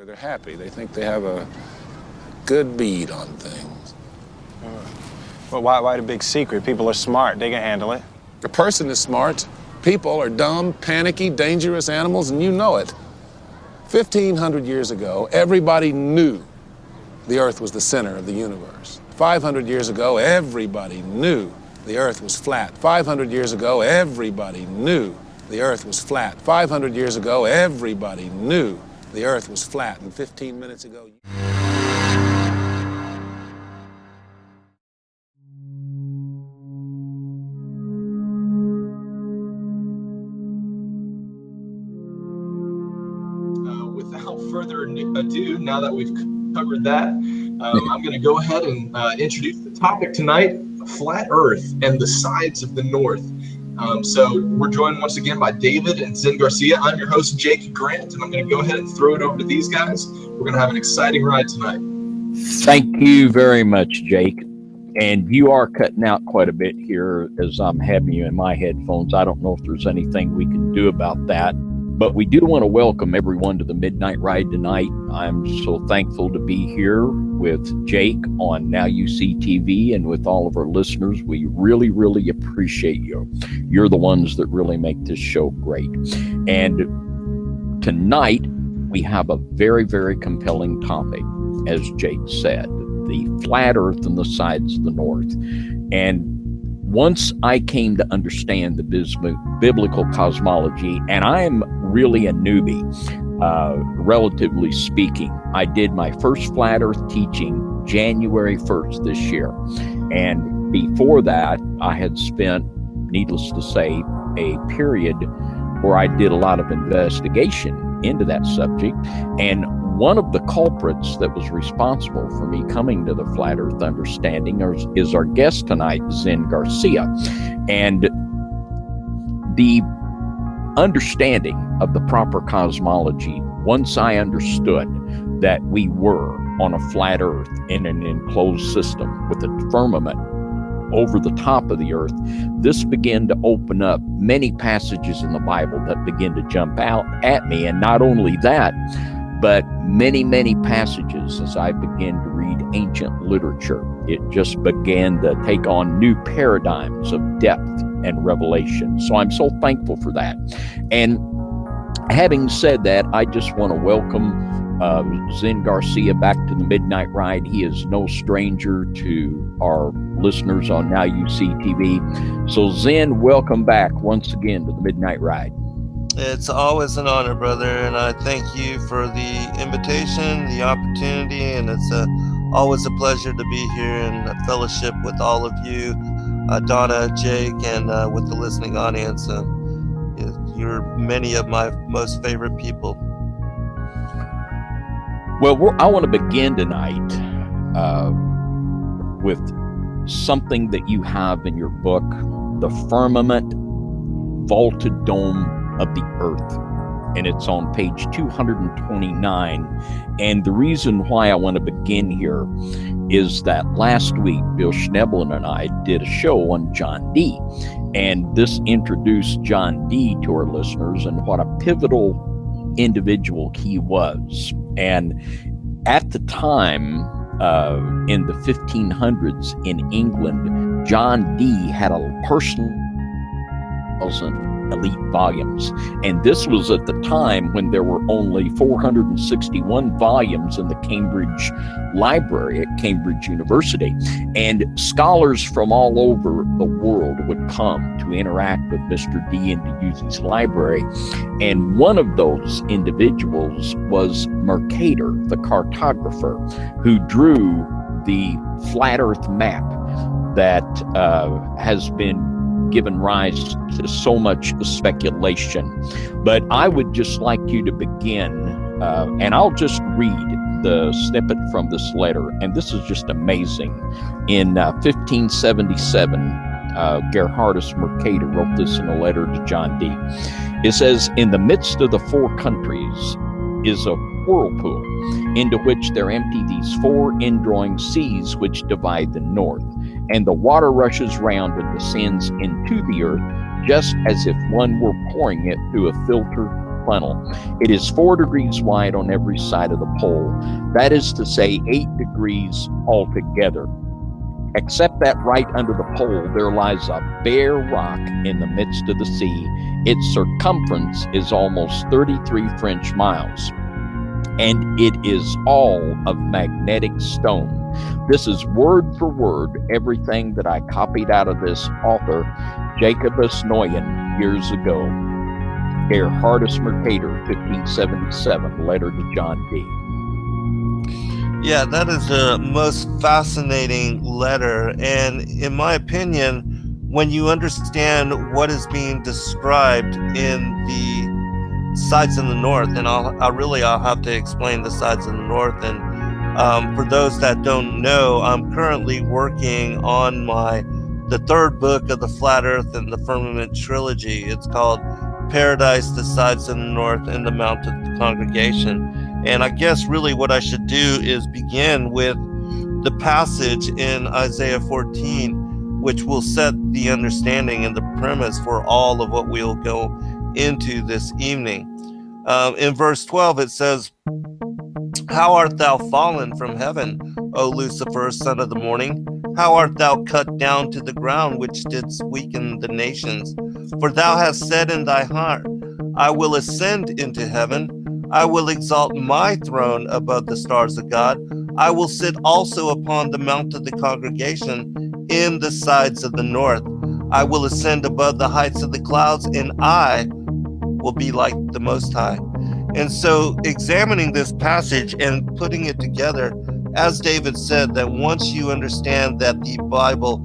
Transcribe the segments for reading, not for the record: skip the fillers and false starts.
They're happy. They think they have a good bead on things. Well, why the big secret? People are smart. They can handle it. A person is smart. People are dumb, panicky, dangerous animals, and you know it. 1,500 years ago, everybody knew the Earth was the center of the universe. 500 years ago, everybody knew the Earth was flat. 500 years ago, everybody knew the Earth was flat. 500 years ago, everybody knew the Earth was flat. And 15 minutes ago... Without further ado, now that we've covered that, I'm going to go ahead and introduce the topic tonight, Flat Earth and the Sides of the North. So we're joined once again by David and Zen Garcia. I'm your host, Jake Grant, and I'm going to go ahead and throw it over to these guys. We're going to have an exciting ride tonight. Thank you very much, Jake. And you are cutting out quite a bit here as I'm having you in my headphones. I don't know if there's anything we can do about that. But we do want to welcome everyone to the Midnight Ride tonight. I'm so thankful to be here with Jake on Now You See TV and with all of our listeners. We really, really appreciate you. You're the ones that really make this show great. And tonight, we have a very, very compelling topic, as Jake said, the flat earth and the sides of the north. And once I came to understand the biblical cosmology, and I'm really a newbie, relatively speaking, I did my first flat earth teaching January 1st this year. And before that, I had spent, needless to say, a period where I did a lot of investigation into that subject. And one of the culprits that was responsible for me coming to the flat earth understanding is our guest tonight, Zen Garcia. And the understanding of the proper cosmology, once I understood that we were on a flat earth in an enclosed system with a firmament over the top of the earth, this began to open up many passages in the Bible that begin to jump out at me. And not only that, but many, many passages as I began to read ancient literature. It just began to take on new paradigms of depth and revelation. So I'm so thankful for that. And having said that, I just want to welcome Zen Garcia back to the Midnight Ride. He is no stranger to our listeners on Now You See TV. So Zen, welcome back once again to the Midnight Ride. It's always an honor, brother, and I thank you for the invitation, the opportunity, and it's always a pleasure to be here in fellowship with all of you, Donna, Jake, and with the listening audience. You're many of my most favorite people. Well, I want to begin tonight with something that you have in your book, The Firmament Vaulted Dome of the Earth, and it's on page 229. And the reason why I want to begin here is that last week Bill Schneblin and I did a show on John Dee, and this introduced John Dee to our listeners and what a pivotal individual he was. And at the time, in the 1500s in England, John Dee had a personal elite volumes, and this was at the time when there were only 461 volumes in the Cambridge Library at Cambridge University, and scholars from all over the world would come to interact with Mr. Dee and to use his library. And one of those individuals was Mercator, the cartographer, who drew the flat earth map that has been given rise to so much speculation. But I would just like you to begin, and I'll just read the snippet from this letter, and this is just amazing. In 1577, Gerhardus Mercator wrote this in a letter to John Dee. It says, "In the midst of the four countries is a whirlpool, into which there empty these four indrawing seas which divide the north. And the water rushes round and descends into the earth, just as if one were pouring it through a filter funnel. It is 4 degrees wide on every side of the pole. That is to say 8 degrees altogether. Except that right under the pole there lies a bare rock in the midst of the sea. Its circumference is almost 33 French miles, and it is all of magnetic stone. This is word for word everything that I copied out of this author, Jacobus Neuen, years ago. Gerhardus Mercator, 1577, letter to John D. Yeah, that is the most fascinating letter. And in my opinion, when you understand what is being described in the sides in the north, and I'll have to explain the sides in the north. And for those that don't know, I'm currently working on the third book of the Flat Earth and the Firmament trilogy. It's called Paradise, the Sides in the North, and the Mount of the Congregation. And I guess really what I should do is begin with the passage in Isaiah 14, which will set the understanding and the premise for all of what we'll go into this evening. In verse 12, it says, "How art thou fallen from heaven, O Lucifer, son of the morning? How art thou cut down to the ground, which didst weaken the nations? For thou hast said in thy heart, I will ascend into heaven. I will exalt my throne above the stars of God. I will sit also upon the mount of the congregation in the sides of the north. I will ascend above the heights of the clouds, and I will be like the Most High." And so examining this passage and putting it together, as David said, that once you understand that the Bible,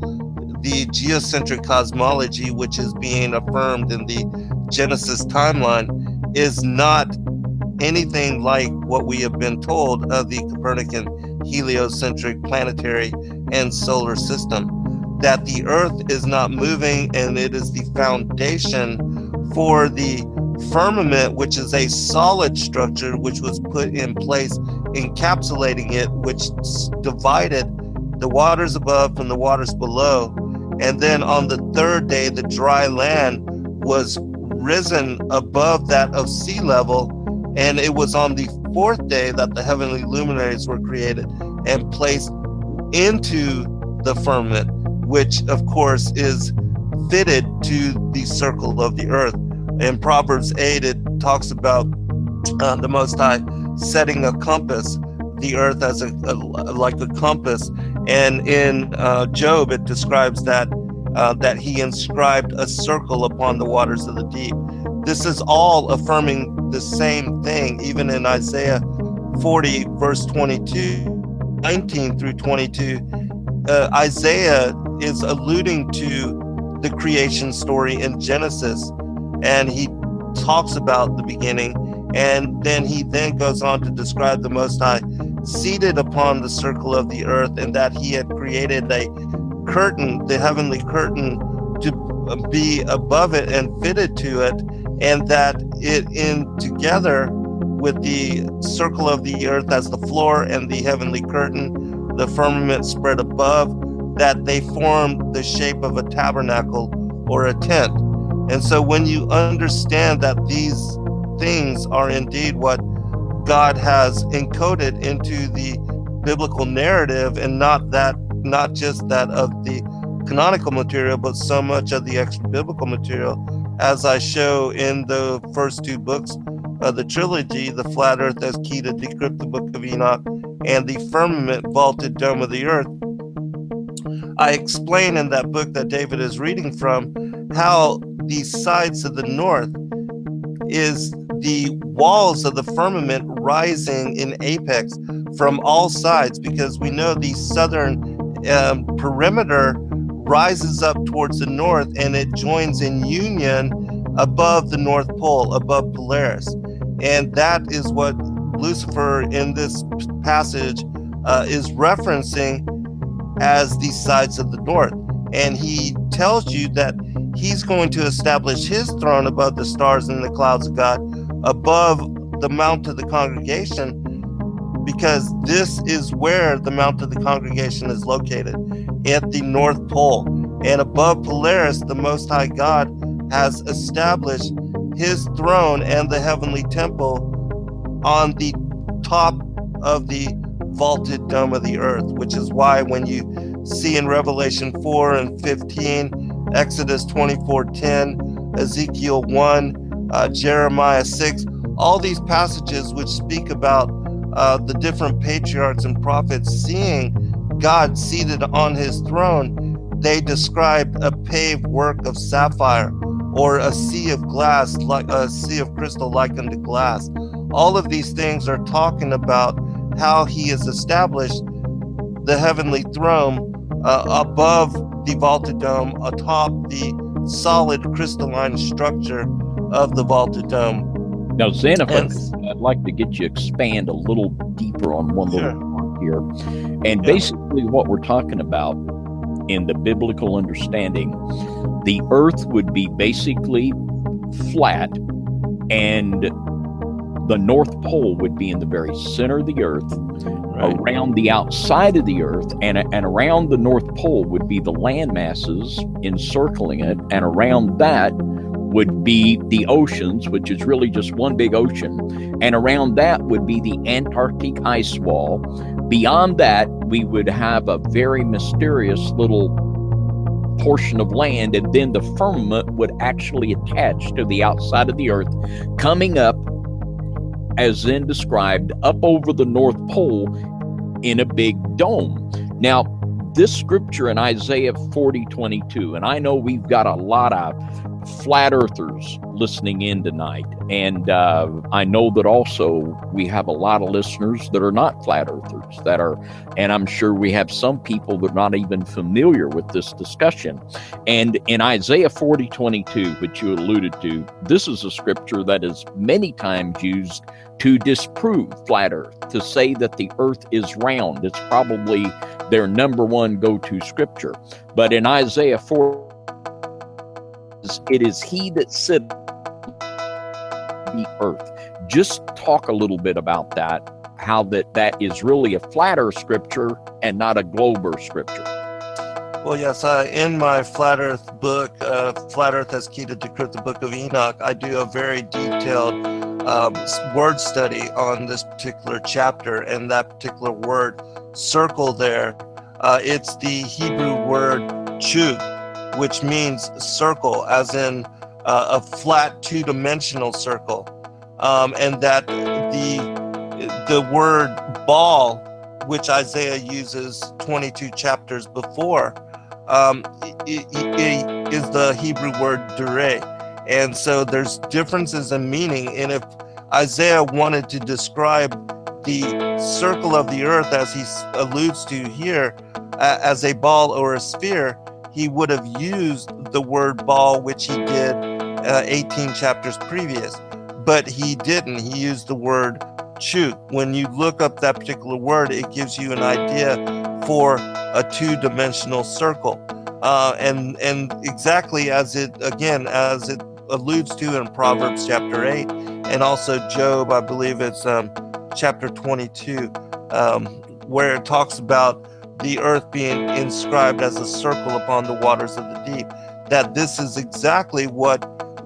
the geocentric cosmology, which is being affirmed in the Genesis timeline, is not anything like what we have been told of the Copernican heliocentric planetary and solar system, that the earth is not moving, and it is the foundation for the firmament, which is a solid structure which was put in place, encapsulating it, which divided the waters above from the waters below. And then on the third day, the dry land was risen above that of sea level. And it was on the fourth day that the heavenly luminaries were created and placed into the firmament, which of course is fitted to the circle of the earth. In Proverbs 8, it talks about the Most High setting a compass, the earth as like a compass. And in Job, it describes that he inscribed a circle upon the waters of the deep. This is all affirming the same thing, even in Isaiah 40, verse 22, 19 through 22. Isaiah is alluding to the creation story in Genesis, and he talks about the beginning, and then he goes on to describe the Most High seated upon the circle of the earth, and that he had created a curtain, the heavenly curtain, to be above it and fitted to it, and that it in together with the circle of the earth as the floor and the heavenly curtain, the firmament spread above, that they formed the shape of a tabernacle or a tent. And so when you understand that these things are indeed what God has encoded into the biblical narrative, and not just that of the canonical material, but so much of the extra biblical material, as I show in the first two books of the trilogy, The Flat Earth as Key to Decrypt the Book of Enoch, and The Firmament Vaulted Dome of the Earth. I explain in that book that David is reading from how the sides of the north is the walls of the firmament rising in apex from all sides, because we know the southern perimeter rises up towards the north, and it joins in union above the North Pole, above Polaris. And that is what Lucifer in this passage is referencing as the sides of the north. And he tells you that he's going to establish his throne above the stars and the clouds of God, above the Mount of the Congregation, because this is where the Mount of the Congregation is located, at the North Pole. And above Polaris, the Most High God has established his throne and the heavenly temple on the top of the vaulted dome of the earth, which is why when you see in Revelation 4 and 15, Exodus 24:10, Ezekiel 1, Jeremiah 6, all these passages which speak about the different patriarchs and prophets seeing God seated on his throne, they described a paved work of sapphire or a sea of glass, like a sea of crystal like unto glass. All of these things are talking about how he has established the heavenly throne above the vaulted dome, atop the solid crystalline structure of the vaulted dome. Now, Zen, I'd like to get you expand a little deeper on one little point here. And basically what we're talking about in the biblical understanding, the earth would be basically flat, and the North Pole would be in the very center of the earth. Around the outside of the earth and around the North Pole would be the land masses encircling it, and around that would be the oceans, which is really just one big ocean, and around that would be the Antarctic ice wall. Beyond that, we would have a very mysterious little portion of land, and then the firmament would actually attach to the outside of the earth, coming up, as Zen described, up over the North Pole in a big dome. Now, this scripture in Isaiah 40:22, and I know we've got a lot of flat earthers listening in tonight, and I know that also we have a lot of listeners that are not flat earthers, that are, and I'm sure we have some people that are not even familiar with this discussion. And in Isaiah 40:22, which you alluded to, this is a scripture that is many times used to disprove flat earth, to say that the earth is round. It's probably their number one go-to scripture. But in Isaiah 4, it is he that sitteth the earth. Just talk a little bit about that, how that is really a flat earth scripture and not a globe earth scripture. Well, yes, in my Flat Earth book, Flat Earth as Key to Decrypt the Book of Enoch, I do a very detailed word study on this particular chapter, and that particular word circle there, it's the Hebrew word chug, which means circle, as in a flat two-dimensional circle, and that the word ball, which Isaiah uses 22 chapters before, is the Hebrew word dureh. And so there's differences in meaning. And if Isaiah wanted to describe the circle of the earth, as he alludes to here, as a ball or a sphere, he would have used the word ball, which he did 18 chapters previous. But he didn't. He used the word chuk. When you look up that particular word, it gives you an idea for a two-dimensional circle. And exactly as it alludes to in Proverbs chapter 8, and also Job, I believe it's chapter 22, where it talks about the earth being inscribed as a circle upon the waters of the deep, that this is exactly what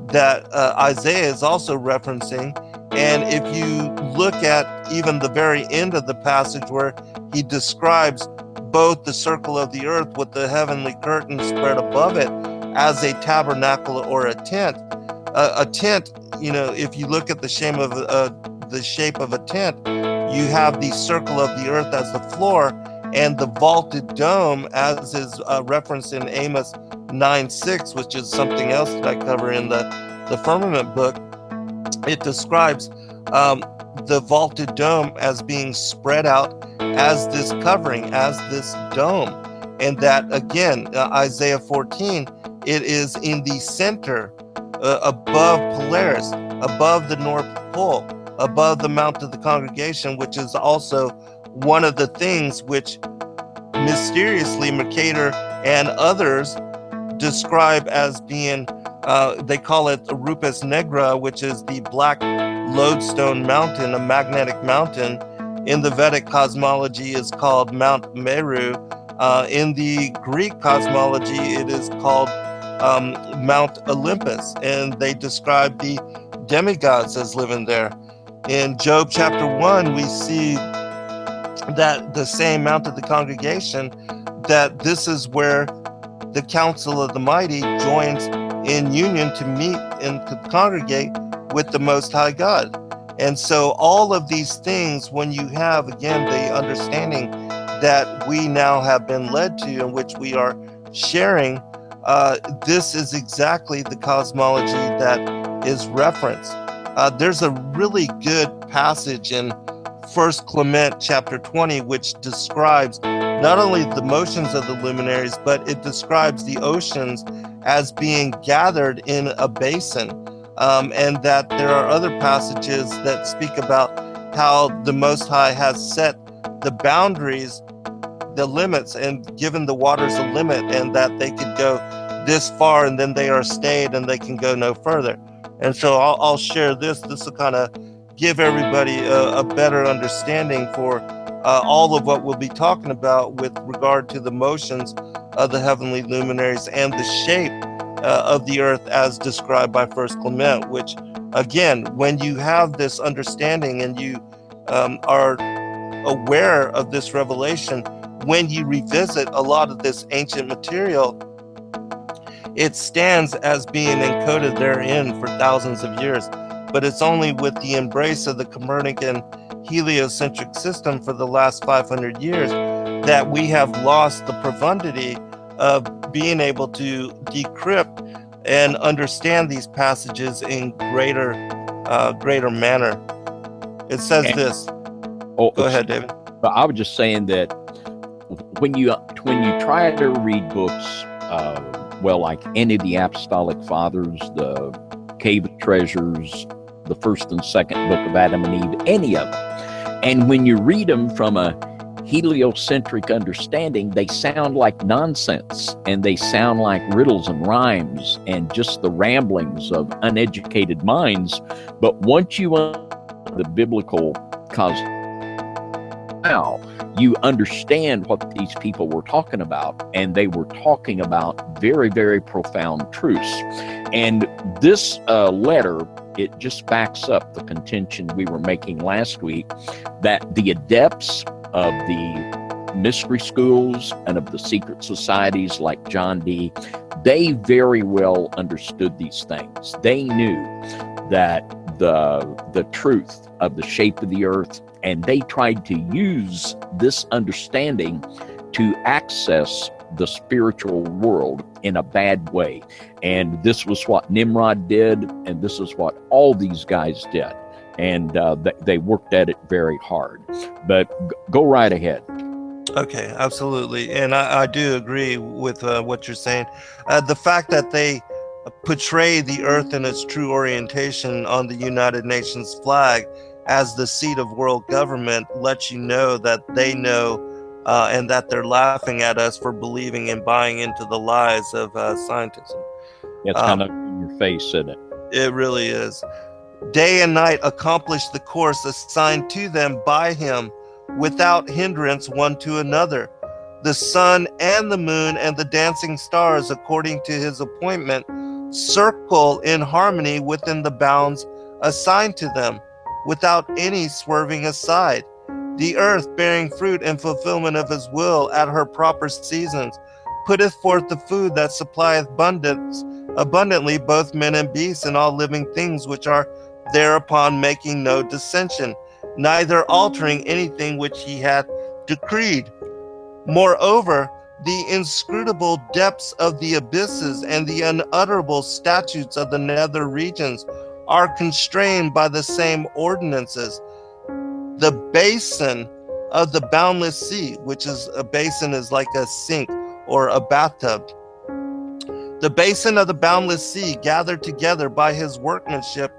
that Isaiah is also referencing. And if you look at even the very end of the passage where he describes both the circle of the earth with the heavenly curtain spread above it as a tabernacle or a tent, if you look at the shape of a tent, you have the circle of the earth as the floor, and the vaulted dome, as is referenced in Amos 9:6, which is something else that I cover in the firmament book. It describes the vaulted dome as being spread out as this covering, as this dome. And that, again, Isaiah 14, it is in the center, above Polaris, above the North Pole, above the Mount of the Congregation, which is also one of the things which mysteriously Mercator and others describe as being, they call it Rupes Negra, which is the black lodestone mountain, a magnetic mountain. In the Vedic cosmology is called Mount Meru. In the Greek cosmology, it is called Mount Olympus, and they describe the demigods as living there. In Job chapter 1, we see that the same Mount of the congregation, that this is where the council of the mighty joins in union to meet and to congregate with the Most High God. And so all of these things, when you have, again, the understanding that we now have been led to, in which we are sharing, this is exactly the cosmology that is referenced. There's a really good passage in 1 Clement chapter 20, which describes not only the motions of the luminaries, but it describes the oceans as being gathered in a basin. And that there are other passages that speak about how the Most High has set the boundaries, the limits, and given the waters a limit, and that they could go this far and then they are stayed and they can go no further. And so I'll share this. This will kind of give everybody a better understanding for all of what we'll be talking about with regard to the motions of the heavenly luminaries and the shape of the earth as described by First Clement, which, again, when you have this understanding and you are aware of this revelation, when you revisit a lot of this ancient material, it stands as being encoded therein for thousands of years. But it's only with the embrace of the Copernican heliocentric system for the last 500 years that we have lost the profundity of being able to decrypt and understand these passages in greater manner. It says this. Go ahead, David. I was just saying that when you try to read books, like any of the apostolic fathers, the Cave of Treasures, the first and second book of Adam and Eve, any of them, and when you read them from a heliocentric understanding, they sound like nonsense, and they sound like riddles and rhymes and just the ramblings of uneducated minds. But once you understand the biblical cosmology, now you understand what these people were talking about, and they were talking about very, very profound truths. And this letter, it just backs up the contention we were making last week, that the adepts of the mystery schools and of the secret societies like John Dee, they very well understood these things. They knew that the truth of the shape of the earth, and they tried to use this understanding to access the spiritual world in a bad way. And this was what Nimrod did, and this is what all these guys did. And they worked at it very hard. But go right ahead. Okay, absolutely. And I do agree with what you're saying. The fact that they portray the earth in its true orientation on the United Nations flag as the seat of world government lets you know that they know and that they're laughing at us for believing and buying into the lies of scientism. It's kind of in your face, isn't it? It really is. Day and night accomplish the course assigned to them by him without hindrance one to another. The sun and the moon and the dancing stars, according to his appointment, circle in harmony within the bounds assigned to them, without any swerving aside. The earth, bearing fruit in fulfillment of his will at her proper seasons, putteth forth the food that supplieth abundantly both men and beasts and all living things which are thereupon, making no dissension, neither altering anything which he hath decreed. Moreover, the inscrutable depths of the abysses and the unutterable statutes of the nether regions are constrained by the same ordinances. The basin of the boundless sea, which is a basin is like a sink or a bathtub. The basin of the boundless sea, gathered together by his workmanship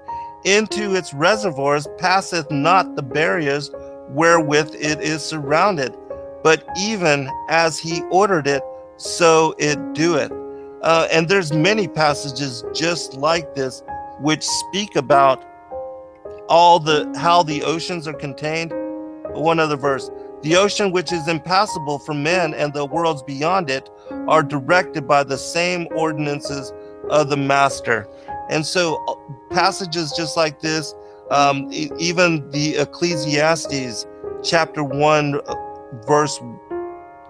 into its reservoirs, passeth not the barriers wherewith it is surrounded, but even as he ordered it, so it doeth. And there's many passages just like this, which speak about how the oceans are contained. one other verse. The ocean which is impassable for men and the worlds beyond it are directed by the same ordinances of the master. And so passages just like this, even the Ecclesiastes chapter 1, verse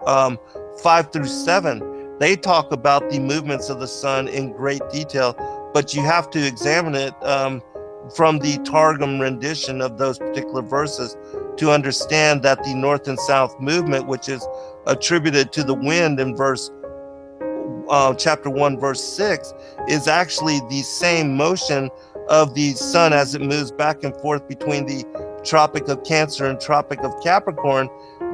5 through 7, they talk about the movements of the sun in great detail, but you have to examine it from the Targum rendition of those particular verses to understand that the north and south movement, which is attributed to the wind in chapter 1, verse 6, is actually the same motion of the sun as it moves back and forth between the Tropic of Cancer and Tropic of Capricorn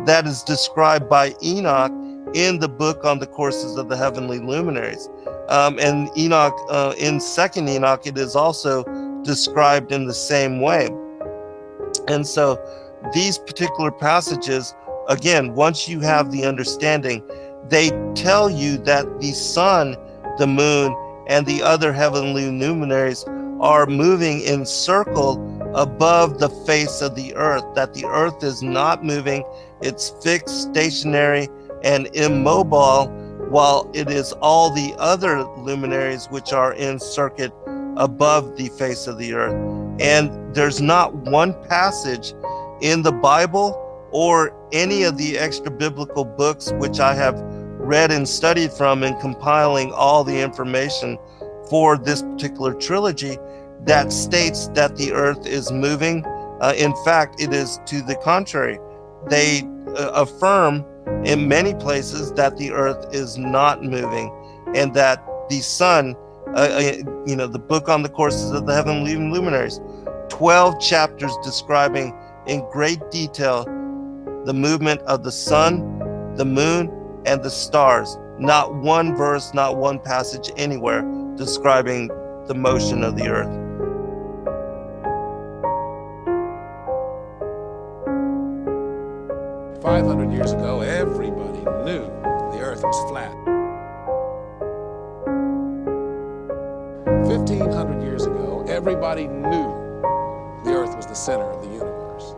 that is described by Enoch in the book on the courses of the heavenly luminaries. And Enoch, in Second Enoch, it is also described in the same way. And so these particular passages, again, once you have the understanding, they tell you that the sun, the moon, and the other heavenly luminaries are moving in circle above the face of the earth, that the earth is not moving, it's fixed, stationary, and immobile, while it is all the other luminaries which are in circuit above the face of the earth. And there's not one passage in the Bible or any of the extra biblical books which I have read and studied from in compiling all the information for this particular trilogy that states that the earth is moving. In fact, it is to the contrary. They affirm in many places that the earth is not moving and that the sun, the book on the courses of the heavenly luminaries, 12 chapters describing in great detail the movement of the sun, the moon, and the stars. Not one verse, not one passage anywhere describing the motion of the earth. "500 years ago, everybody knew the earth was flat. 1,500 years ago, everybody knew the earth was the center of the universe.